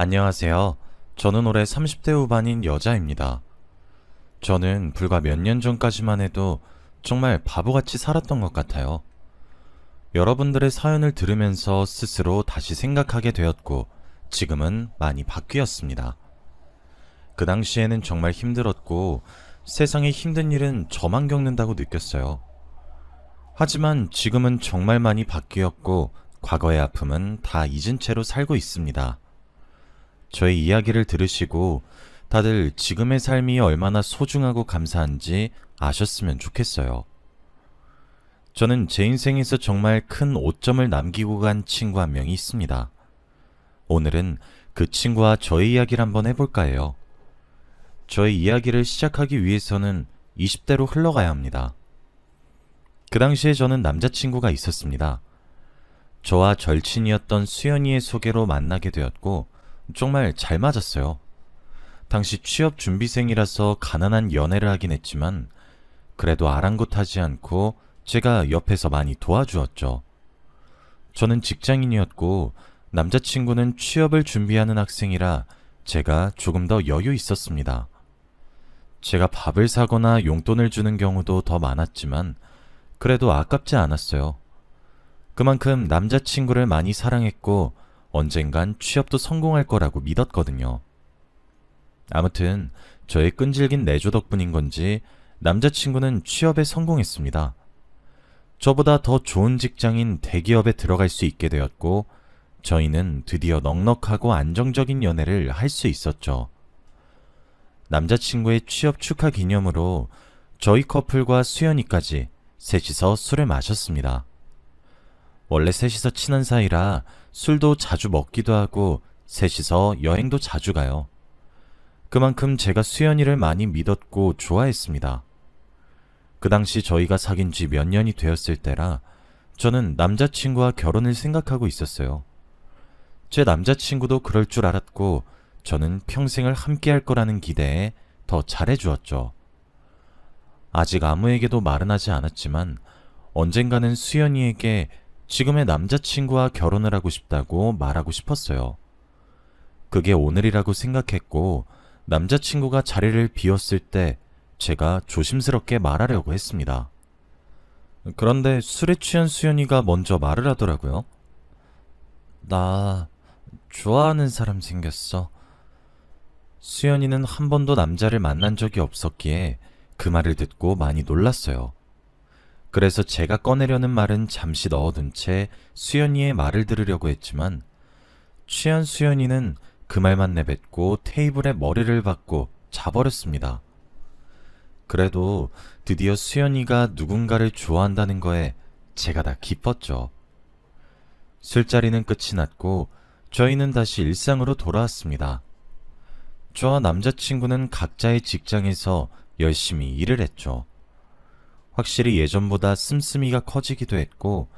안녕하세요. 저는 올해 30대 후반인 여자입니다. 저는 불과 몇 년 전까지만 해도 정말 바보같이 살았던 것 같아요. 여러분들의 사연을 들으면서 스스로 다시 생각하게 되었고, 지금은 많이 바뀌었습니다. 그 당시에는 정말 힘들었고, 세상에 힘든 일은 저만 겪는다고 느꼈어요. 하지만 지금은 정말 많이 바뀌었고, 과거의 아픔은 다 잊은 채로 살고 있습니다. 저의 이야기를 들으시고 다들 지금의 삶이 얼마나 소중하고 감사한지 아셨으면 좋겠어요. 저는 제 인생에서 정말 큰 오점을 남기고 간 친구 한 명이 있습니다. 오늘은 그 친구와 저의 이야기를 한번 해볼까 해요. 저의 이야기를 시작하기 위해서는 20대로 흘러가야 합니다. 그 당시에 저는 남자친구가 있었습니다. 저와 절친이었던 수연이의 소개로 만나게 되었고 정말 잘 맞았어요. 당시 취업 준비생이라서 가난한 연애를 하긴 했지만 그래도 아랑곳하지 않고 제가 옆에서 많이 도와주었죠. 저는 직장인이었고 남자친구는 취업을 준비하는 학생이라 제가 조금 더 여유 있었습니다. 제가 밥을 사거나 용돈을 주는 경우도 더 많았지만 그래도 아깝지 않았어요. 그만큼 남자친구를 많이 사랑했고 언젠간 취업도 성공할 거라고 믿었거든요. 아무튼 저의 끈질긴 내조 덕분인 건지 남자친구는 취업에 성공했습니다. 저보다 더 좋은 직장인 대기업에 들어갈 수 있게 되었고 저희는 드디어 넉넉하고 안정적인 연애를 할 수 있었죠. 남자친구의 취업 축하 기념으로 저희 커플과 수연이까지 셋이서 술을 마셨습니다. 원래 셋이서 친한 사이라 술도 자주 먹기도 하고 셋이서 여행도 자주 가요. 그만큼 제가 수연이를 많이 믿었고 좋아했습니다. 그 당시 저희가 사귄 지 몇 년이 되었을 때라 저는 남자친구와 결혼을 생각하고 있었어요. 제 남자친구도 그럴 줄 알았고 저는 평생을 함께할 거라는 기대에 더 잘해주었죠. 아직 아무에게도 말은 하지 않았지만 언젠가는 수연이에게 지금의 남자친구와 결혼을 하고 싶다고 말하고 싶었어요. 그게 오늘이라고 생각했고 남자친구가 자리를 비웠을 때 제가 조심스럽게 말하려고 했습니다. 그런데 술에 취한 수연이가 먼저 말을 하더라고요. 나 좋아하는 사람 생겼어. 수연이는 한 번도 남자를 만난 적이 없었기에 그 말을 듣고 많이 놀랐어요. 그래서 제가 꺼내려는 말은 잠시 넣어둔 채 수연이의 말을 들으려고 했지만 취한 수연이는 그 말만 내뱉고 테이블에 머리를 박고 자버렸습니다. 그래도 드디어 수연이가 누군가를 좋아한다는 거에 제가 다 기뻤죠. 술자리는 끝이 났고 저희는 다시 일상으로 돌아왔습니다. 저와 남자친구는 각자의 직장에서 열심히 일을 했죠. 확실히 예전보다 씀씀이가 커지기도 했고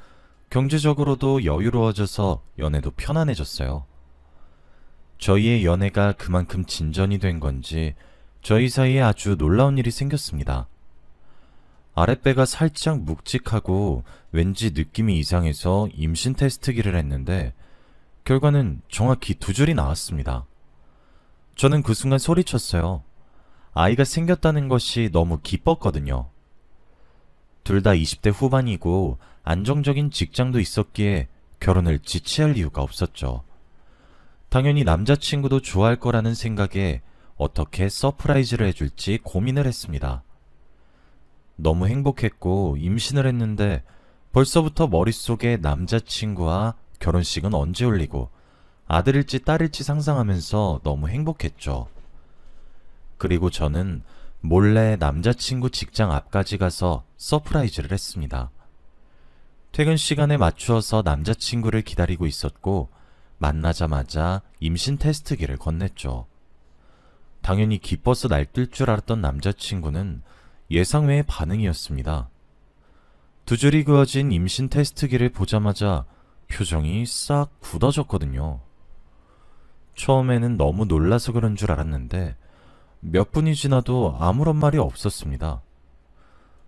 경제적으로도 여유로워져서 연애도 편안해졌어요. 저희의 연애가 그만큼 진전이 된 건지 저희 사이에 아주 놀라운 일이 생겼습니다. 아랫배가 살짝 묵직하고 왠지 느낌이 이상해서 임신 테스트기를 했는데 결과는 정확히 2줄이 나왔습니다. 저는 그 순간 소리쳤어요. 아이가 생겼다는 것이 너무 기뻤거든요. 둘 다 20대 후반이고 안정적인 직장도 있었기에 결혼을 지체할 이유가 없었죠. 당연히 남자친구도 좋아할 거라는 생각에 어떻게 서프라이즈를 해줄지 고민을 했습니다. 너무 행복했고 임신을 했는데 벌써부터 머릿속에 남자친구와 결혼식은 언제 올리고 아들일지 딸일지 상상하면서 너무 행복했죠. 그리고 저는 몰래 남자친구 직장 앞까지 가서 서프라이즈를 했습니다. 퇴근 시간에 맞추어서 남자친구를 기다리고 있었고 만나자마자 임신 테스트기를 건넸죠. 당연히 기뻐서 날뛸 줄 알았던 남자친구는 예상 외의 반응이었습니다. 2줄이 그어진 임신 테스트기를 보자마자 표정이 싹 굳어졌거든요. 처음에는 너무 놀라서 그런 줄 알았는데 몇 분이 지나도 아무런 말이 없었습니다.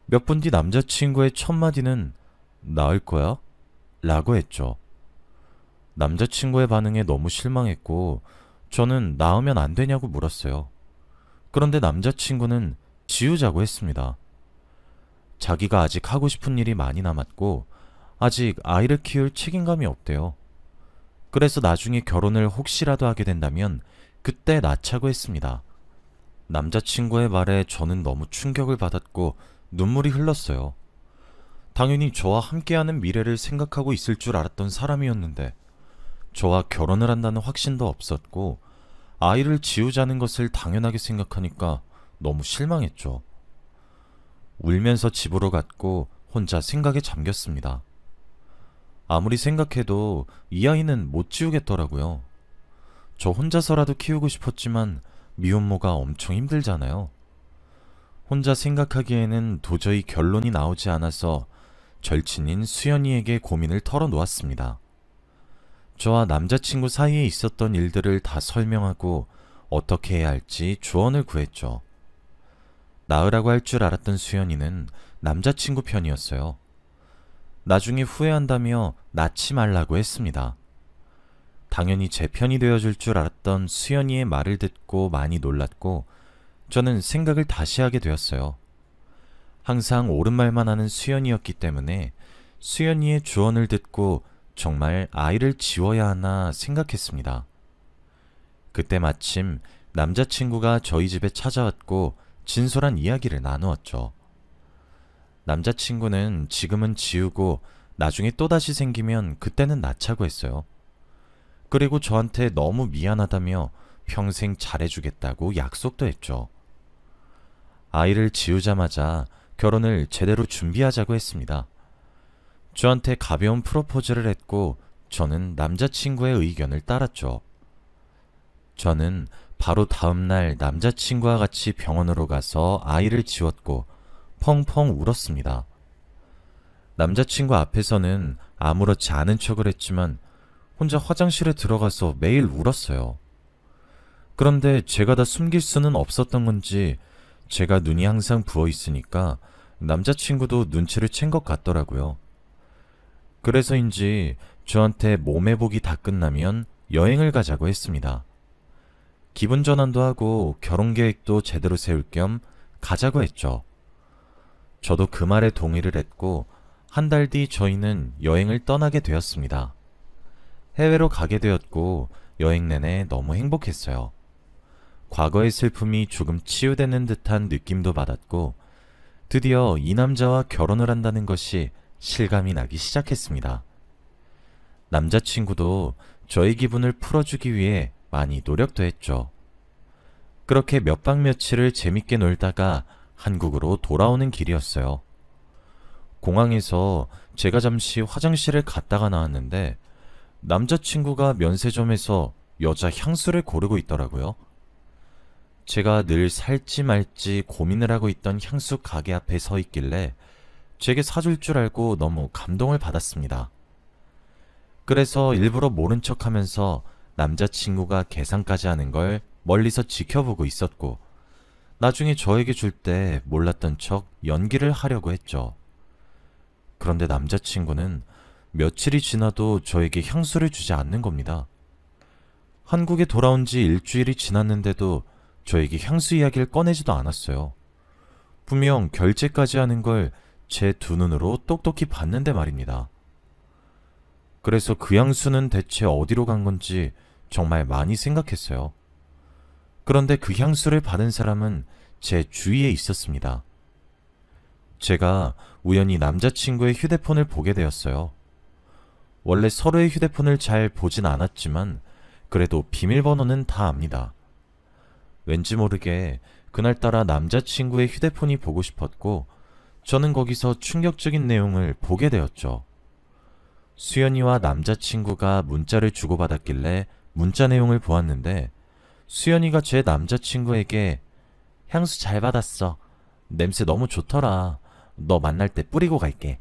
몇 분 뒤 남자친구의 첫 마디는 나을 거야? 라고 했죠. 남자친구의 반응에 너무 실망했고 저는 낳으면 안 되냐고 물었어요. 그런데 남자친구는 지우자고 했습니다. 자기가 아직 하고 싶은 일이 많이 남았고 아직 아이를 키울 책임감이 없대요. 그래서 나중에 결혼을 혹시라도 하게 된다면 그때 낳자고 했습니다. 남자친구의 말에 저는 너무 충격을 받았고 눈물이 흘렀어요. 당연히 저와 함께하는 미래를 생각하고 있을 줄 알았던 사람이었는데 저와 결혼을 한다는 확신도 없었고 아이를 지우자는 것을 당연하게 생각하니까 너무 실망했죠. 울면서 집으로 갔고 혼자 생각에 잠겼습니다. 아무리 생각해도 이 아이는 못 지우겠더라고요. 저 혼자서라도 키우고 싶었지만 미혼모가 엄청 힘들잖아요. 혼자 생각하기에는 도저히 결론이 나오지 않아서 절친인 수연이에게 고민을 털어놓았습니다. 저와 남자친구 사이에 있었던 일들을 다 설명하고 어떻게 해야 할지 조언을 구했죠. 낳으라고 할 줄 알았던 수연이는 남자친구 편이었어요. 나중에 후회한다며 낳지 말라고 했습니다. 당연히 제 편이 되어줄 줄 알았던 수연이의 말을 듣고 많이 놀랐고 저는 생각을 다시 하게 되었어요. 항상 옳은 말만 하는 수연이었기 때문에 수연이의 조언을 듣고 정말 아이를 지워야 하나 생각했습니다. 그때 마침 남자친구가 저희 집에 찾아왔고 진솔한 이야기를 나누었죠. 남자친구는 지금은 지우고 나중에 또다시 생기면 그때는 낳자고 했어요. 그리고 저한테 너무 미안하다며 평생 잘해주겠다고 약속도 했죠. 아이를 지우자마자 결혼을 제대로 준비하자고 했습니다. 저한테 가벼운 프로포즈를 했고 저는 남자친구의 의견을 따랐죠. 저는 바로 다음날 남자친구와 같이 병원으로 가서 아이를 지웠고 펑펑 울었습니다. 남자친구 앞에서는 아무렇지 않은 척을 했지만 혼자 화장실에 들어가서 매일 울었어요. 그런데 제가 다 숨길 수는 없었던 건지 제가 눈이 항상 부어 있으니까 남자친구도 눈치를 챈 것 같더라고요. 그래서인지 저한테 몸회복이 다 끝나면 여행을 가자고 했습니다. 기분 전환도 하고 결혼 계획도 제대로 세울 겸 가자고 했죠. 저도 그 말에 동의를 했고 한 달 뒤 저희는 여행을 떠나게 되었습니다. 해외로 가게 되었고 여행 내내 너무 행복했어요. 과거의 슬픔이 조금 치유되는 듯한 느낌도 받았고 드디어 이 남자와 결혼을 한다는 것이 실감이 나기 시작했습니다. 남자친구도 저의 기분을 풀어주기 위해 많이 노력도 했죠. 그렇게 몇 박 며칠을 재밌게 놀다가 한국으로 돌아오는 길이었어요. 공항에서 제가 잠시 화장실을 갔다가 나왔는데 남자친구가 면세점에서 여자 향수를 고르고 있더라고요. 제가 늘 살지 말지 고민을 하고 있던 향수 가게 앞에 서 있길래 제게 사줄 줄 알고 너무 감동을 받았습니다. 그래서 일부러 모른 척하면서 남자친구가 계산까지 하는 걸 멀리서 지켜보고 있었고 나중에 저에게 줄 때 몰랐던 척 연기를 하려고 했죠. 그런데 남자친구는 며칠이 지나도 저에게 향수를 주지 않는 겁니다. 한국에 돌아온 지 일주일이 지났는데도 저에게 향수 이야기를 꺼내지도 않았어요. 분명 결제까지 하는 걸 제 두 눈으로 똑똑히 봤는데 말입니다. 그래서 그 향수는 대체 어디로 간 건지 정말 많이 생각했어요. 그런데 그 향수를 받은 사람은 제 주위에 있었습니다. 제가 우연히 남자친구의 휴대폰을 보게 되었어요. 원래 서로의 휴대폰을 잘 보진 않았지만 그래도 비밀번호는 다 압니다. 왠지 모르게 그날따라 남자친구의 휴대폰이 보고 싶었고 저는 거기서 충격적인 내용을 보게 되었죠. 수연이와 남자친구가 문자를 주고받았길래 문자 내용을 보았는데 수연이가 제 남자친구에게 향수 잘 받았어. 냄새 너무 좋더라. 너 만날 때 뿌리고 갈게.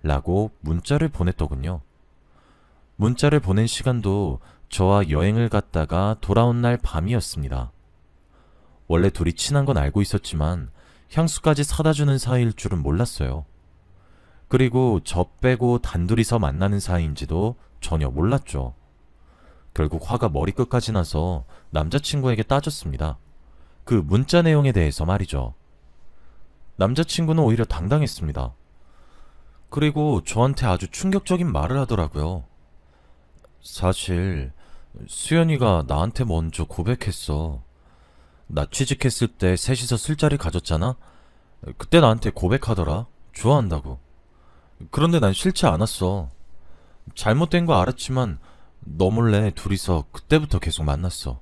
라고 문자를 보냈더군요. 문자를 보낸 시간도 저와 여행을 갔다가 돌아온 날 밤이었습니다. 원래 둘이 친한 건 알고 있었지만 향수까지 사다 주는 사이일 줄은 몰랐어요. 그리고 저 빼고 단둘이서 만나는 사이인지도 전혀 몰랐죠. 결국 화가 머리끝까지 나서 남자친구에게 따졌습니다. 그 문자 내용에 대해서 말이죠. 남자친구는 오히려 당당했습니다. 그리고 저한테 아주 충격적인 말을 하더라고요. 사실 수연이가 나한테 먼저 고백했어. 나 취직했을 때 셋이서 술자리 가졌잖아? 그때 나한테 고백하더라. 좋아한다고. 그런데 난 싫지 않았어. 잘못된 거 알았지만 너 몰래 둘이서 그때부터 계속 만났어.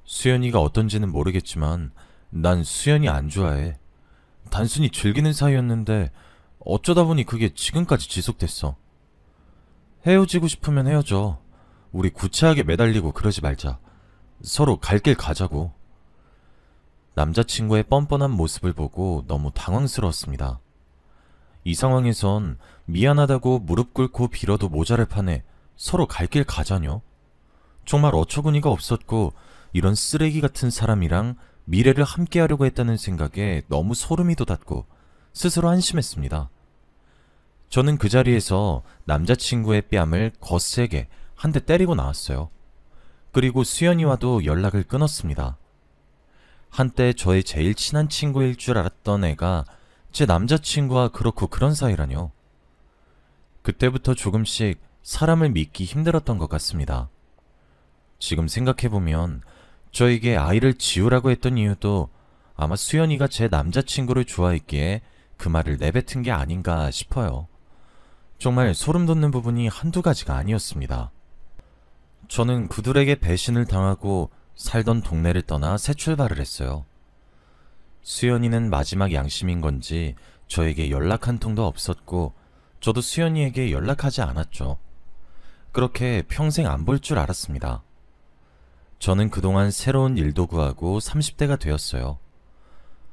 수연이가 어떤지는 모르겠지만 난 수연이 안 좋아해. 단순히 즐기는 사이였는데 어쩌다 보니 그게 지금까지 지속됐어. 헤어지고 싶으면 헤어져. 우리 구차하게 매달리고 그러지 말자. 서로 갈 길 가자고. 남자친구의 뻔뻔한 모습을 보고 너무 당황스러웠습니다. 이 상황에선 미안하다고 무릎 꿇고 빌어도 모자랄 판에 서로 갈 길 가자뇨? 정말 어처구니가 없었고 이런 쓰레기 같은 사람이랑 미래를 함께하려고 했다는 생각에 너무 소름이 돋았고 스스로 한심했습니다. 저는 그 자리에서 남자친구의 뺨을 거세게 한 대 때리고 나왔어요. 그리고 수연이와도 연락을 끊었습니다. 한때 저의 제일 친한 친구일 줄 알았던 애가 제 남자친구와 그렇고 그런 사이라뇨. 그때부터 조금씩 사람을 믿기 힘들었던 것 같습니다. 지금 생각해보면 저에게 아이를 지우라고 했던 이유도 아마 수연이가 제 남자친구를 좋아했기에 그 말을 내뱉은 게 아닌가 싶어요. 정말 소름 돋는 부분이 한두 가지가 아니었습니다. 저는 그들에게 배신을 당하고 살던 동네를 떠나 새 출발을 했어요. 수연이는 마지막 양심인 건지 저에게 연락 한 통도 없었고 저도 수연이에게 연락하지 않았죠. 그렇게 평생 안 볼 줄 알았습니다. 저는 그동안 새로운 일도 구하고 30대가 되었어요.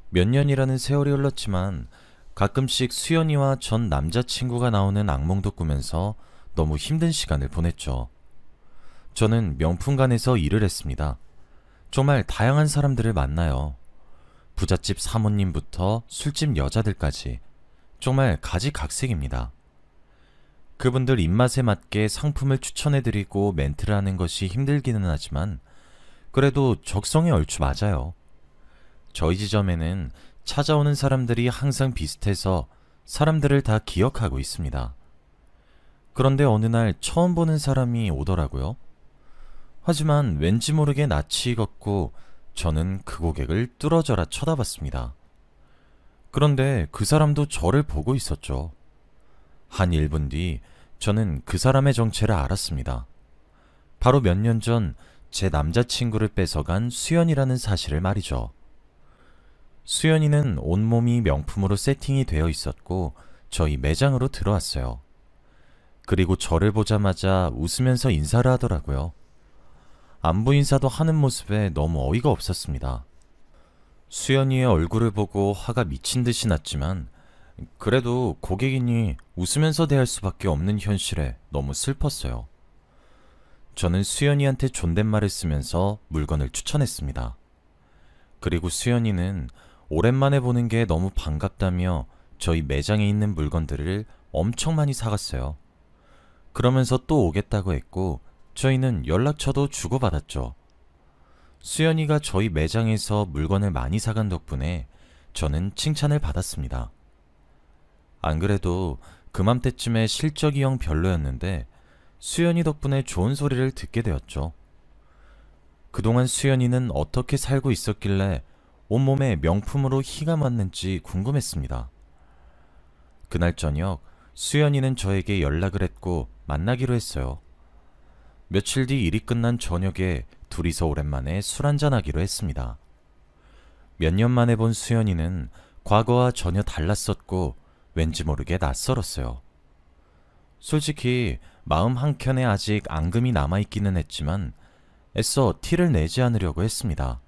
몇 년이라는 세월이 흘렀지만 가끔씩 수연이와 전 남자친구가 나오는 악몽도 꾸면서 너무 힘든 시간을 보냈죠. 저는 명품관에서 일을 했습니다. 정말 다양한 사람들을 만나요. 부잣집 사모님부터 술집 여자들까지 정말 가지각색입니다. 그분들 입맛에 맞게 상품을 추천해드리고 멘트를 하는 것이 힘들기는 하지만 그래도 적성에 얼추 맞아요. 저희 지점에는 찾아오는 사람들이 항상 비슷해서 사람들을 다 기억하고 있습니다. 그런데 어느 날 처음 보는 사람이 오더라고요. 하지만 왠지 모르게 낯이 익었고 저는 그 고객을 뚫어져라 쳐다봤습니다. 그런데 그 사람도 저를 보고 있었죠. 한 1분 뒤 저는 그 사람의 정체를 알았습니다. 바로 몇 년 전 제 남자친구를 뺏어간 수연이라는 사실을 말이죠. 수연이는 온몸이 명품으로 세팅이 되어 있었고 저희 매장으로 들어왔어요. 그리고 저를 보자마자 웃으면서 인사를 하더라고요. 안부 인사도 하는 모습에 너무 어이가 없었습니다. 수연이의 얼굴을 보고 화가 미친 듯이 났지만 그래도 고객이니 웃으면서 대할 수밖에 없는 현실에 너무 슬펐어요. 저는 수연이한테 존댓말을 쓰면서 물건을 추천했습니다. 그리고 수연이는 오랜만에 보는 게 너무 반갑다며 저희 매장에 있는 물건들을 엄청 많이 사갔어요. 그러면서 또 오겠다고 했고 저희는 연락처도 주고받았죠. 수연이가 저희 매장에서 물건을 많이 사간 덕분에 저는 칭찬을 받았습니다. 안 그래도 그맘때쯤에 실적이 영 별로였는데 수연이 덕분에 좋은 소리를 듣게 되었죠. 그동안 수연이는 어떻게 살고 있었길래 온몸에 명품으로 희가 맞는지 궁금했습니다. 그날 저녁 수연이는 저에게 연락을 했고 만나기로 했어요. 며칠 뒤 일이 끝난 저녁에 둘이서 오랜만에 술 한잔하기로 했습니다. 몇 년 만에 본 수연이는 과거와 전혀 달랐었고 왠지 모르게 낯설었어요. 솔직히 마음 한켠에 아직 앙금이 남아있기는 했지만 애써 티를 내지 않으려고 했습니다.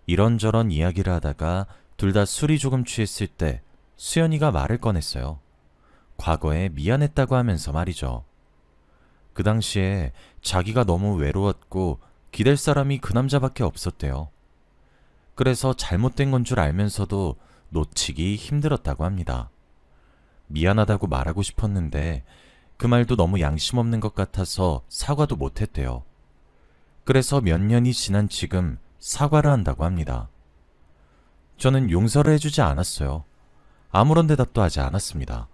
이런저런 이야기를 하다가 둘 다 술이 조금 취했을 때 수연이가 말을 꺼냈어요. 과거에 미안했다고 하면서 말이죠. 그 당시에 자기가 너무 외로웠고 기댈 사람이 그 남자밖에 없었대요. 그래서 잘못된 건 줄 알면서도 놓치기 힘들었다고 합니다. 미안하다고 말하고 싶었는데 그 말도 너무 양심 없는 것 같아서 사과도 못했대요. 그래서 몇 년이 지난 지금 사과를 한다고 합니다. 저는 용서를 해주지 않았어요. 아무런 대답도 하지 않았습니다.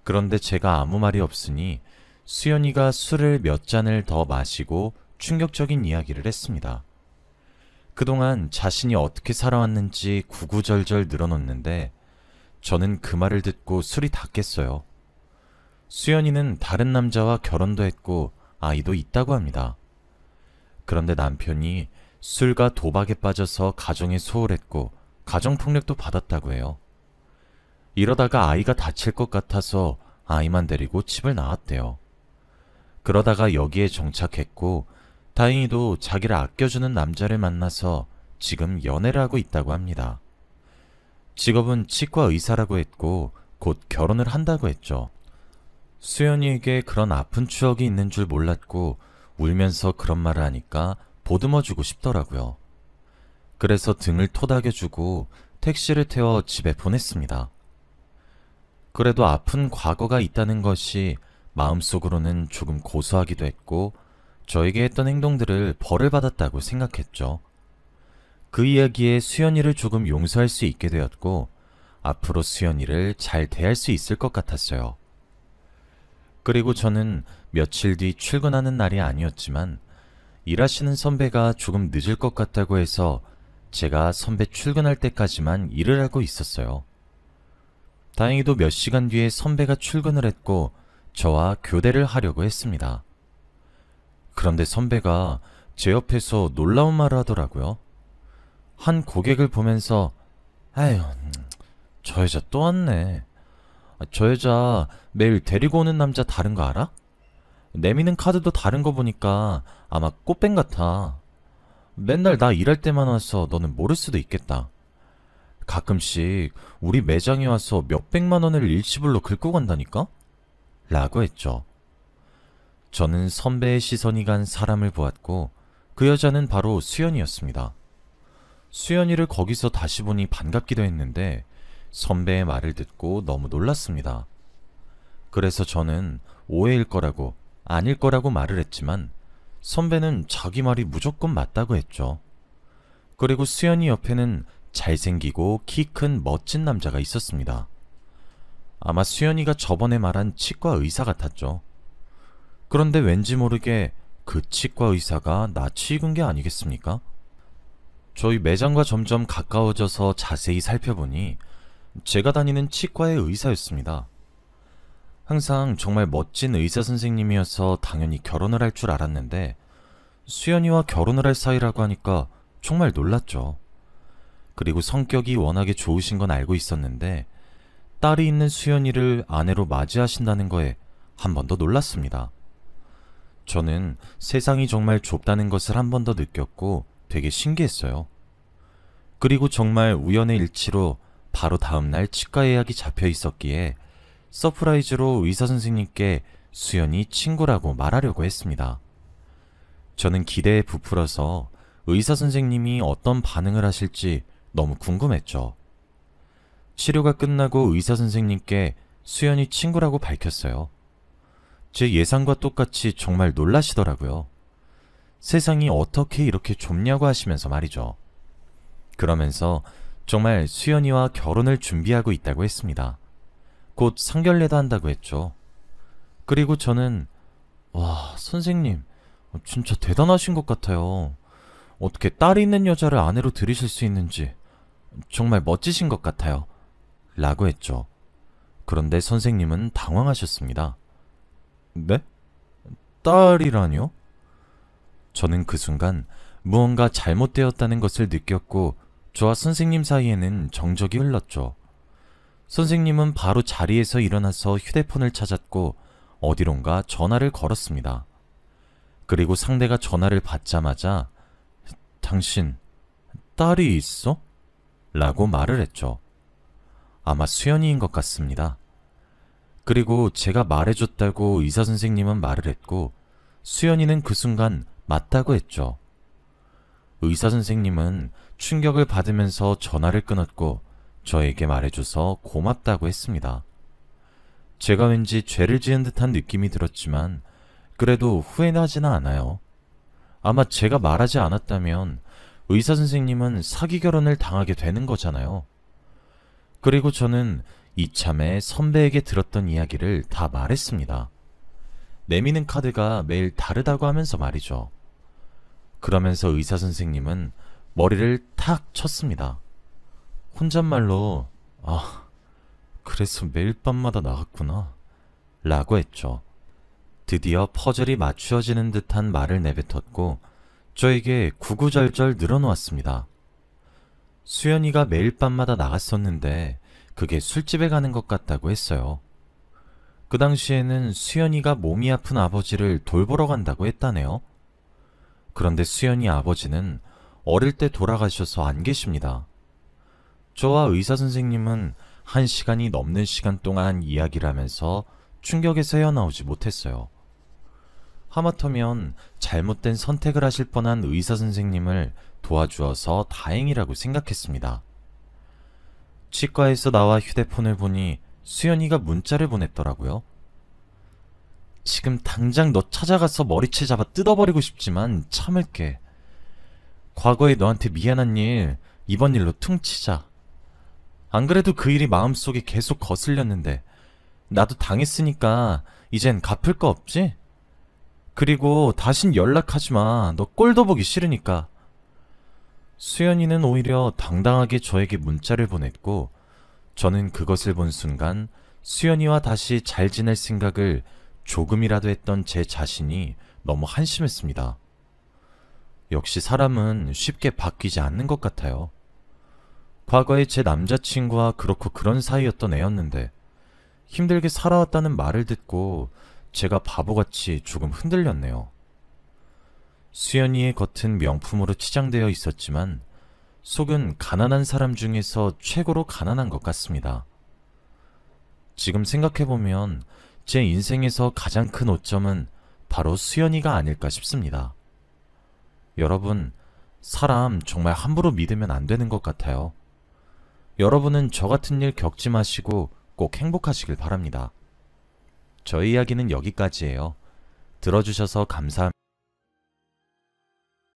그런데 제가 아무 말이 없으니 수연이가 술을 몇 잔을 더 마시고 충격적인 이야기를 했습니다. 그동안 자신이 어떻게 살아왔는지 구구절절 늘어놓는데 저는 그 말을 듣고 술이 다 깼어요. 수연이는 다른 남자와 결혼도 했고 아이도 있다고 합니다. 그런데 남편이 술과 도박에 빠져서 가정에 소홀했고 가정폭력도 받았다고 해요. 이러다가 아이가 다칠 것 같아서 아이만 데리고 집을 나왔대요. 그러다가 여기에 정착했고 다행히도 자기를 아껴주는 남자를 만나서 지금 연애를 하고 있다고 합니다. 직업은 치과 의사라고 했고 곧 결혼을 한다고 했죠. 수연이에게 그런 아픈 추억이 있는 줄 몰랐고 울면서 그런 말을 하니까 보듬어주고 싶더라고요. 그래서 등을 토닥여주고 택시를 태워 집에 보냈습니다. 그래도 아픈 과거가 있다는 것이 마음속으로는 조금 고소하기도 했고 저에게 했던 행동들을 벌을 받았다고 생각했죠. 그 이야기에 수연이를 조금 용서할 수 있게 되었고 앞으로 수연이를 잘 대할 수 있을 것 같았어요. 그리고 저는 며칠 뒤 출근하는 날이 아니었지만 일하시는 선배가 조금 늦을 것 같다고 해서 제가 선배 출근할 때까지만 일을 하고 있었어요. 다행히도 몇 시간 뒤에 선배가 출근을 했고 저와 교대를 하려고 했습니다. 그런데 선배가 제 옆에서 놀라운 말을 하더라고요. 한 고객을 보면서 아휴, 저 여자 또 왔네. 저 여자 매일 데리고 오는 남자 다른 거 알아? 내미는 카드도 다른 거 보니까 아마 꽃뱀 같아. 맨날 나 일할 때만 와서 너는 모를 수도 있겠다. 가끔씩 우리 매장에 와서 몇백만 원을 일시불로 긁고 간다니까? 라고 했죠. 저는 선배의 시선이 간 사람을 보았고 그 여자는 바로 수연이었습니다. 수연이를 거기서 다시 보니 반갑기도 했는데 선배의 말을 듣고 너무 놀랐습니다. 그래서 저는 오해일 거라고 아닐 거라고 말을 했지만 선배는 자기 말이 무조건 맞다고 했죠. 그리고 수연이 옆에는 잘생기고 키 큰 멋진 남자가 있었습니다. 아마 수연이가 저번에 말한 치과 의사 같았죠. 그런데 왠지 모르게 그 치과 의사가 낯이 익은 게 아니겠습니까? 저희 매장과 점점 가까워져서 자세히 살펴보니 제가 다니는 치과의 의사였습니다. 항상 정말 멋진 의사 선생님이어서 당연히 결혼을 할 줄 알았는데 수연이와 결혼을 할 사이라고 하니까 정말 놀랐죠. 그리고 성격이 워낙에 좋으신 건 알고 있었는데 딸이 있는 수연이를 아내로 맞이하신다는 거에 한 번 더 놀랐습니다. 저는 세상이 정말 좁다는 것을 한 번 더 느꼈고 되게 신기했어요. 그리고 정말 우연의 일치로 바로 다음날 치과 예약이 잡혀 있었기에 서프라이즈로 의사 선생님께 수연이 친구라고 말하려고 했습니다. 저는 기대에 부풀어서 의사 선생님이 어떤 반응을 하실지 너무 궁금했죠. 치료가 끝나고 의사 선생님께 수연이 친구라고 밝혔어요. 제 예상과 똑같이 정말 놀라시더라고요. 세상이 어떻게 이렇게 좁냐고 하시면서 말이죠. 그러면서 정말 수연이와 결혼을 준비하고 있다고 했습니다. 곧 상견례도 한다고 했죠. 그리고 저는 와, 선생님 진짜 대단하신 것 같아요. 어떻게 딸이 있는 여자를 아내로 들이실 수 있는지 정말 멋지신 것 같아요. 라고 했죠. 그런데 선생님은 당황하셨습니다. 네? 딸이라뇨? 저는 그 순간 무언가 잘못되었다는 것을 느꼈고 저와 선생님 사이에는 정적이 흘렀죠. 선생님은 바로 자리에서 일어나서 휴대폰을 찾았고 어디론가 전화를 걸었습니다. 그리고 상대가 전화를 받자마자 당신 딸이 있어? 라고 말을 했죠. 아마 수연이인 것 같습니다. 그리고 제가 말해줬다고 의사 선생님은 말을 했고 수연이는 그 순간 맞다고 했죠. 의사 선생님은 충격을 받으면서 전화를 끊었고 저에게 말해줘서 고맙다고 했습니다. 제가 왠지 죄를 지은 듯한 느낌이 들었지만 그래도 후회는 하지는 않아요. 아마 제가 말하지 않았다면 의사 선생님은 사기 결혼을 당하게 되는 거잖아요. 그리고 저는 이참에 선배에게 들었던 이야기를 다 말했습니다. 내미는 카드가 매일 다르다고 하면서 말이죠. 그러면서 의사 선생님은 머리를 탁 쳤습니다. 혼잣말로 그래서 매일 밤마다 나갔구나 라고 했죠. 드디어 퍼즐이 맞추어지는 듯한 말을 내뱉었고 저에게 구구절절 늘어놓았습니다. 수연이가 매일 밤마다 나갔었는데 그게 술집에 가는 것 같다고 했어요. 그 당시에는 수연이가 몸이 아픈 아버지를 돌보러 간다고 했다네요. 그런데 수연이 아버지는 어릴 때 돌아가셔서 안 계십니다. 저와 의사 선생님은 1시간이 넘는 시간 동안 이야기를 하면서 충격에서 헤어나오지 못했어요. 하마터면 잘못된 선택을 하실 뻔한 의사 선생님을 도와주어서 다행이라고 생각했습니다. 치과에서 나와 휴대폰을 보니 수연이가 문자를 보냈더라고요. 지금 당장 너 찾아가서 머리채 잡아 뜯어버리고 싶지만 참을게. 과거에 너한테 미안한 일 이번 일로 퉁치자. 안 그래도 그 일이 마음속에 계속 거슬렸는데 나도 당했으니까 이젠 갚을 거 없지? 그리고 다신 연락하지 마. 너 꼴도 보기 싫으니까. 수연이는 오히려 당당하게 저에게 문자를 보냈고 저는 그것을 본 순간 수연이와 다시 잘 지낼 생각을 조금이라도 했던 제 자신이 너무 한심했습니다. 역시 사람은 쉽게 바뀌지 않는 것 같아요. 과거에 제 남자친구와 그렇고 그런 사이였던 애였는데 힘들게 살아왔다는 말을 듣고 제가 바보같이 조금 흔들렸네요. 수연이의 겉은 명품으로 치장되어 있었지만 속은 가난한 사람 중에서 최고로 가난한 것 같습니다. 지금 생각해보면 제 인생에서 가장 큰 오점은 바로 수연이가 아닐까 싶습니다. 여러분, 사람 정말 함부로 믿으면 안 되는 것 같아요. 여러분은 저 같은 일 겪지 마시고 꼭 행복하시길 바랍니다. 저희 이야기는 여기까지예요. 들어주셔서 감사합니다.